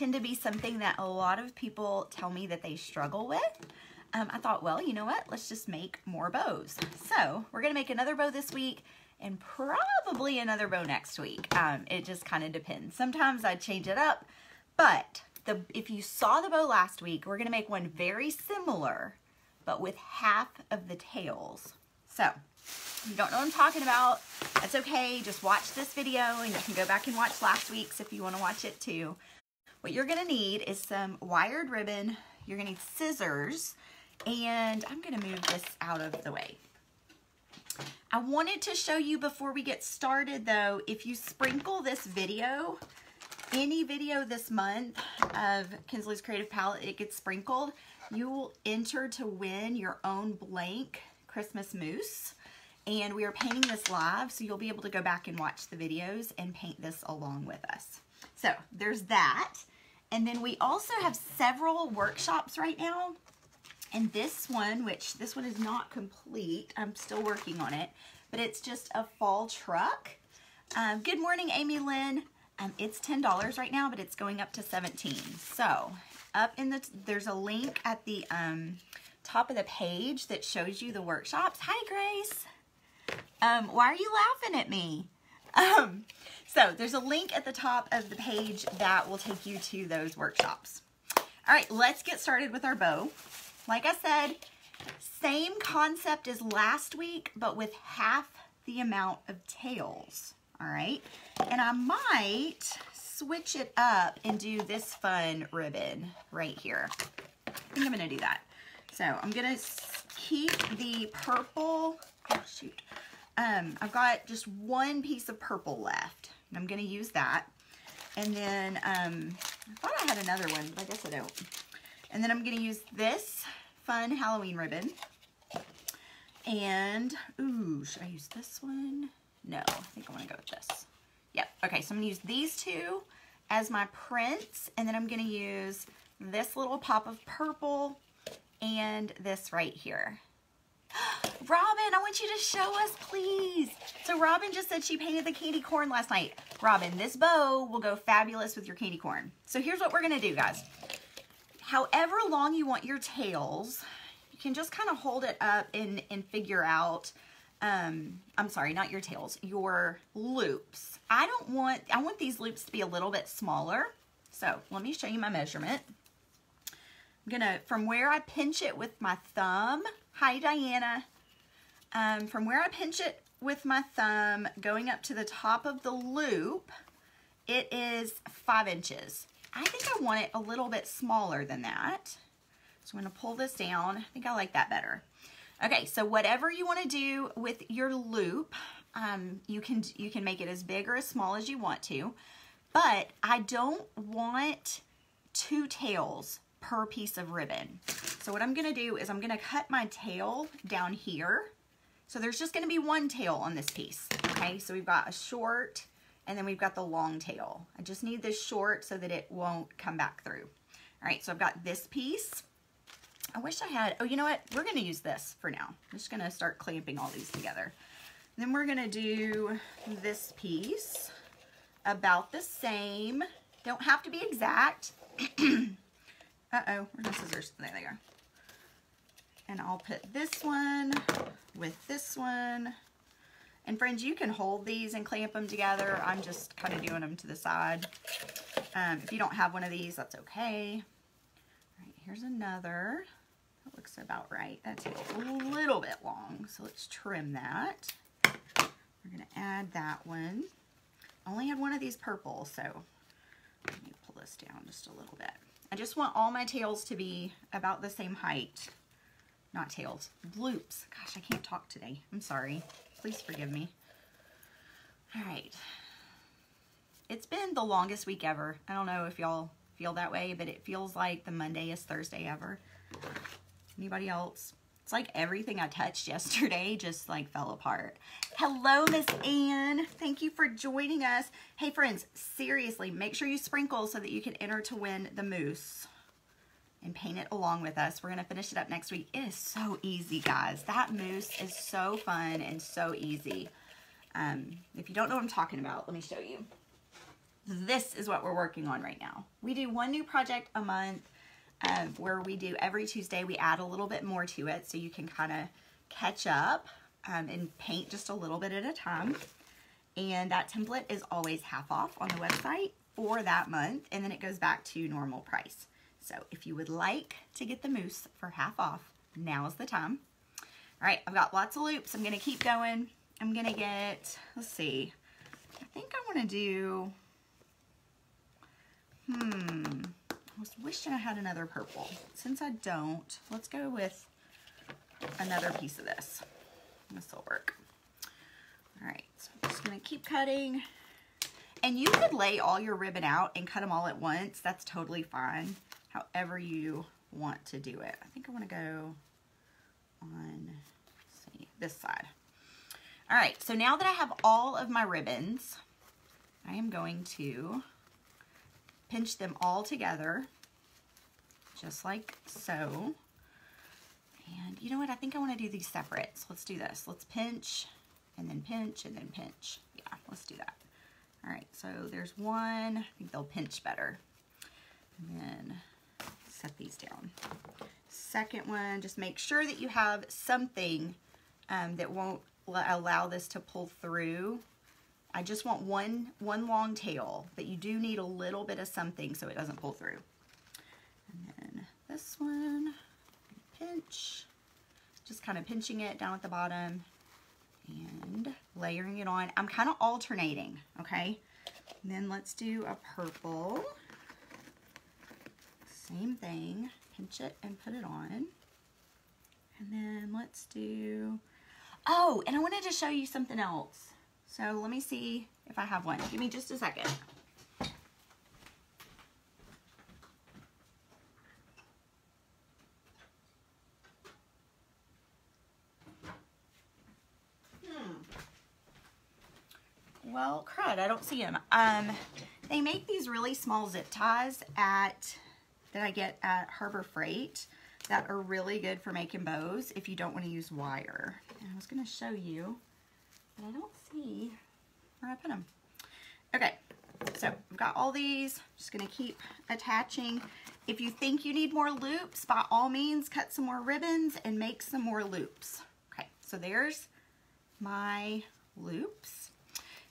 tend to be something that a lot of people tell me that they struggle with. I thought, well, you know what? Let's just make more bows. So we're going to make another bow this week and probably another bow next week. It just kind of depends. Sometimes I change it up, but if you saw the bow last week, we're going to make one very similar, but with half of the tails. So if you don't know what I'm talking about, that's okay. Just watch this video and you can go back and watch last week's if you want to watch it too. What you're going to need is some wired ribbon. You're going to need scissors, and I'm going to move this out of the way. I wanted to show you before we get started though, if you sprinkle this video, any video this month of Kinsley's Creative Palette, it gets sprinkled, you will enter to win your own blank Christmas mousse. And we are painting this live, so you'll be able to go back and watch the videos and paint this along with us. So there's that. And then we also have several workshops right now. And this one, which this one is not complete, I'm still working on it, but it's just a fall truck. Good morning, Amy Lynn. It's $10 right now, but it's going up to $17. So up in there's a link at the top of the page that shows you the workshops. Hi, Grace. Why are you laughing at me? So there's a link at the top of the page that will take you to those workshops. All right, let's get started with our bow. Like I said, same concept as last week, but with half the amount of tails, all right? And I might switch it up and do this fun ribbon right here. I think I'm gonna do that. So I'm gonna keep the purple, oh shoot. I've got just one piece of purple left, and I'm gonna use that. And then, I thought I had another one, but I guess I don't. And then I'm gonna use this fun Halloween ribbon. And, ooh, should I use this one? No, I think I wanna go with this. Yep, okay, so I'm gonna use these two as my prints, and then I'm gonna use this little pop of purple and this right here. Robin, I want you to show us, please. So Robin just said she painted the candy corn last night. Robin, this bow will go fabulous with your candy corn. So here's what we're gonna do, guys. However long you want your tails, you can just kind of hold it up and figure out, I'm sorry, not your tails, your loops. I want these loops to be a little bit smaller. So let me show you my measurement. I'm gonna, from where I pinch it with my thumb, hi Diana, from where I pinch it with my thumb going up to the top of the loop, it is 5 inches. I think I want it a little bit smaller than that. So I'm gonna pull this down. I think I like that better. Okay, so whatever you wanna do with your loop, you can make it as big or as small as you want to, but I don't want 2 tails per piece of ribbon. So what I'm gonna do is I'm gonna cut my tail down here. So there's just gonna be 1 tail on this piece, okay? So we've got a short, and then we've got the long tail. I just need this short so that it won't come back through. All right, so I've got this piece. I wish I had, oh, you know what? We're gonna use this for now. I'm just gonna start clamping all these together. Then we're gonna do this piece about the same. Don't have to be exact. Uh-oh, where's my scissors? There they go. And I'll put this one with this one. And friends, you can hold these and clamp them together. I'm just kind of doing them to the side. If you don't have one of these, that's okay. All right, here's another. That looks about right. That's a little bit long, so let's trim that. We're gonna add that one. I only had one of these purple, so let me pull this down just a little bit. I just want all my tails to be about the same height. Not tails, loops. Gosh, I can't talk today. I'm sorry. Please forgive me. All right. It's been the longest week ever. I don't know if y'all feel that way, but it feels like the Monday-est Thursday ever. Anybody else? It's like everything I touched yesterday just like fell apart. Hello, Miss Ann. Thank you for joining us. Hey, friends, seriously, make sure you sprinkle so that you can enter to win the mousse and paint it along with us. We're going to finish it up next week. It is so easy, guys. That mousse is so fun and so easy. If you don't know what I'm talking about, let me show you. this is what we're working on right now. We do one new project a month where we do every Tuesday, we add a little bit more to it so you can kind of catch up and paint just a little bit at a time. And that template is always half off on the website for that month, and then it goes back to normal price. So if you would like to get the mousse for half off, now's the time. All right, I've got lots of loops. I'm gonna keep going. I'm gonna get, let's see, I think I wanna do, I was wishing I had another purple. Since I don't, let's go with another piece of this. This will work. All right, so I'm just gonna keep cutting. And you could lay all your ribbon out and cut them all at once. That's totally fine, however you want to do it. I think I wanna go on, let's see, this side. All right, so now that I have all of my ribbons, I am going to pinch them all together, just like so. And you know what? I think I want to do these separate. So let's do this. Let's pinch and then pinch and then pinch. Yeah, let's do that. All right, so there's one. I think they'll pinch better. And then set these down. Second one, just make sure that you have something that won't allow this to pull through. I just want one long tail, but you do need a little bit of something so it doesn't pull through. And then this one, pinch, just kind of pinching it down at the bottom and layering it on. I'm kind of alternating, okay? And then let's do a purple. Same thing, pinch it and put it on. And then let's do, oh, and I wanted to show you something else. So let me see if I have one. Give me just a second. Well, crud, I don't see them. They make these really small zip ties that I get at Harbor Freight that are really good for making bows if you don't want to use wire. And I was going to show you, but I don't see where I put them. Okay, so I've got all these. Just going to keep attaching. If you think you need more loops, by all means, cut some more ribbons and make some more loops. Okay, so there's my loops.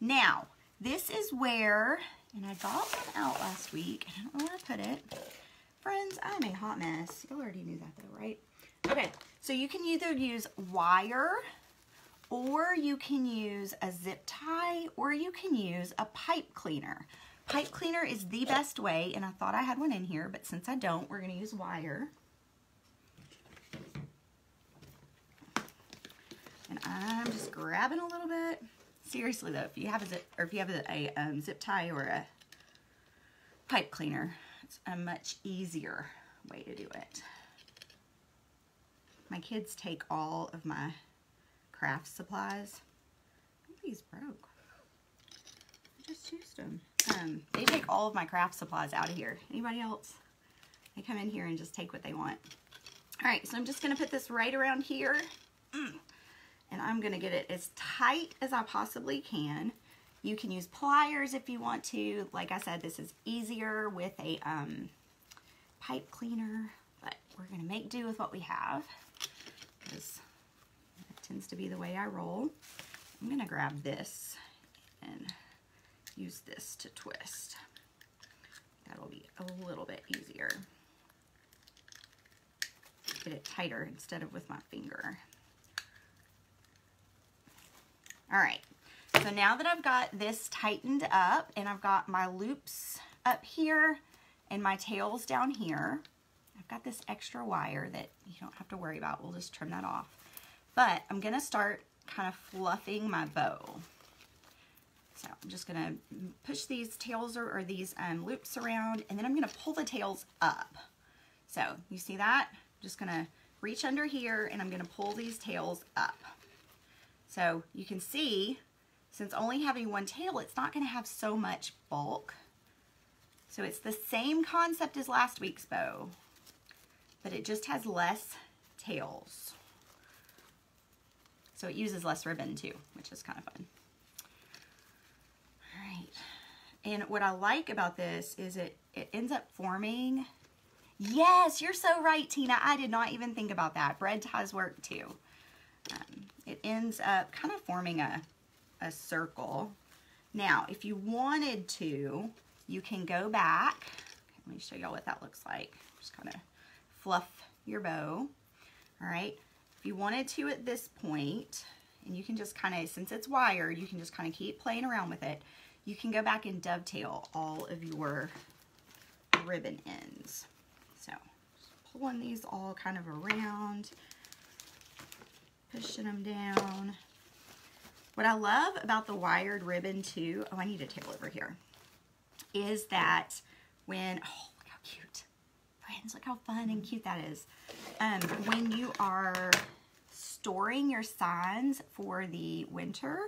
Now, this is where, and I got one out last week, and I don't know where I put it. Friends, I'm a hot mess. You already knew that though, right? Okay, so you can either use wire, or you can use a zip tie, or you can use a pipe cleaner. Pipe cleaner is the best way, and I thought I had one in here, but since I don't, we're gonna use wire. And I'm just grabbing a little bit. Seriously though, if you have a zip tie or a pipe cleaner, it's a much easier way to do it. My kids take all of my craft supplies. I think these broke. I just used them. They take all of my craft supplies out of here. Anybody else? They come in here and just take what they want. All right, so I'm just gonna put this right around here. And I'm gonna get it as tight as I possibly can. You can use pliers if you want to. Like I said, this is easier with a pipe cleaner, but we're gonna make do with what we have, because that tends to be the way I roll. I'm gonna grab this and use this to twist. That'll be a little bit easier. Get it tighter instead of with my finger. All right, so now that I've got this tightened up and I've got my loops up here and my tails down here, I've got this extra wire that you don't have to worry about. We'll just trim that off. But I'm gonna start kind of fluffing my bow. So I'm just gonna push these tails or these loops around, and then I'm gonna pull the tails up. So you see that? I'm just gonna reach under here and I'm gonna pull these tails up. So you can see, since only having one tail, it's not going to have so much bulk. So it's the same concept as last week's bow, but it just has less tails. So it uses less ribbon too, which is kind of fun. All right, And what I like about this is it ends up forming. Yes, you're so right, Tina. I did not even think about that. Bread ties work too. It ends up kind of forming a circle. Now, if you wanted to, you can go back. Okay, let me show y'all what that looks like. Just kind of fluff your bow. All right. If you wanted to at this point, and you can just kind of, since it's wired, you can just kind of keep playing around with it. You can go back and dovetail all of your ribbon ends. So, just pulling these all kind of around, pushing them down. What I love about the wired ribbon too, oh, I need a tail over here, is that when, oh, look how cute. Friends, look how fun and cute that is. When you are storing your signs for the winter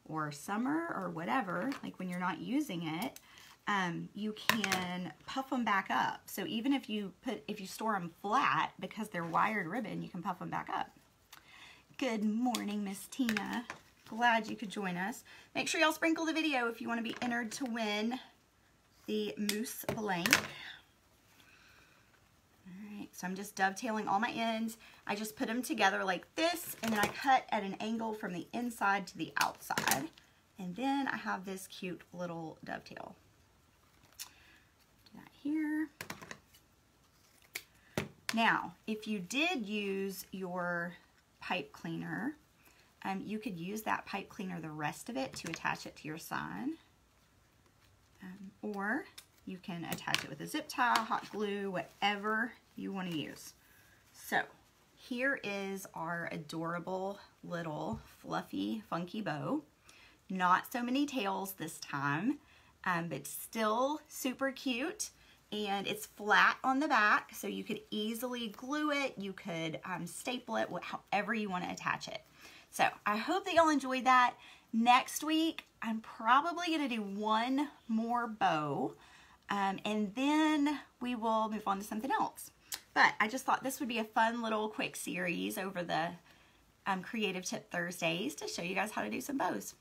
or summer or whatever, like when you're not using it, you can puff them back up. So even if you store them flat, because they're wired ribbon, you can puff them back up. Good morning, Miss Tina. Glad you could join us. Make sure y'all sprinkle the video if you want to be entered to win the mousse blank. Alright, so I'm just dovetailing all my ends. I just put them together like this, and then I cut at an angle from the inside to the outside. And then I have this cute little dovetail. Do that here. Now, if you did use your pipe cleaner, you could use that pipe cleaner, the rest of it, to attach it to your sign. Or you can attach it with a zip tie, hot glue, whatever you want to use. So here is our adorable little fluffy, funky bow. Not so many tails this time, but still super cute. And it's flat on the back, so you could easily glue it. You could staple it, however you want to attach it. So I hope that y'all enjoyed that. Next week, I'm probably going to do one more bow, and then we will move on to something else. But I just thought this would be a fun little quick series over the Creative Tip Thursdays to show you guys how to do some bows.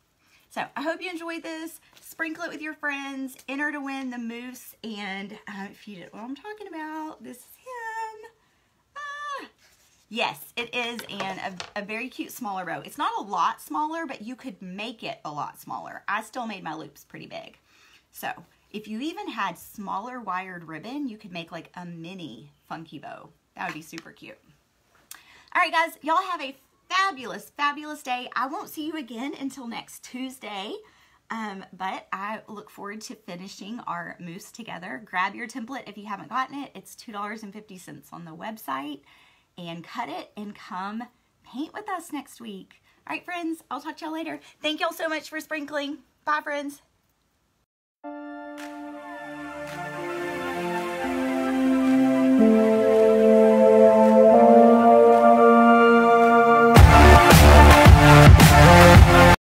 So I hope you enjoyed this. Sprinkle it with your friends. Enter to win the mousse. And if you didn't know what I'm talking about, this is him. Yes, it is, and a very cute smaller bow. It's not a lot smaller, but you could make it a lot smaller. I still made my loops pretty big. So if you even had smaller wired ribbon, you could make like a mini funky bow. That would be super cute. All right, guys, y'all have a fabulous, fabulous day. I won't see you again until next Tuesday, but I look forward to finishing our mousse together. Grab your template if you haven't gotten it. It's $2.50 on the website. And cut it and come paint with us next week. All right, friends, I'll talk to y'all later. Thank y'all so much for sprinkling. Bye, friends.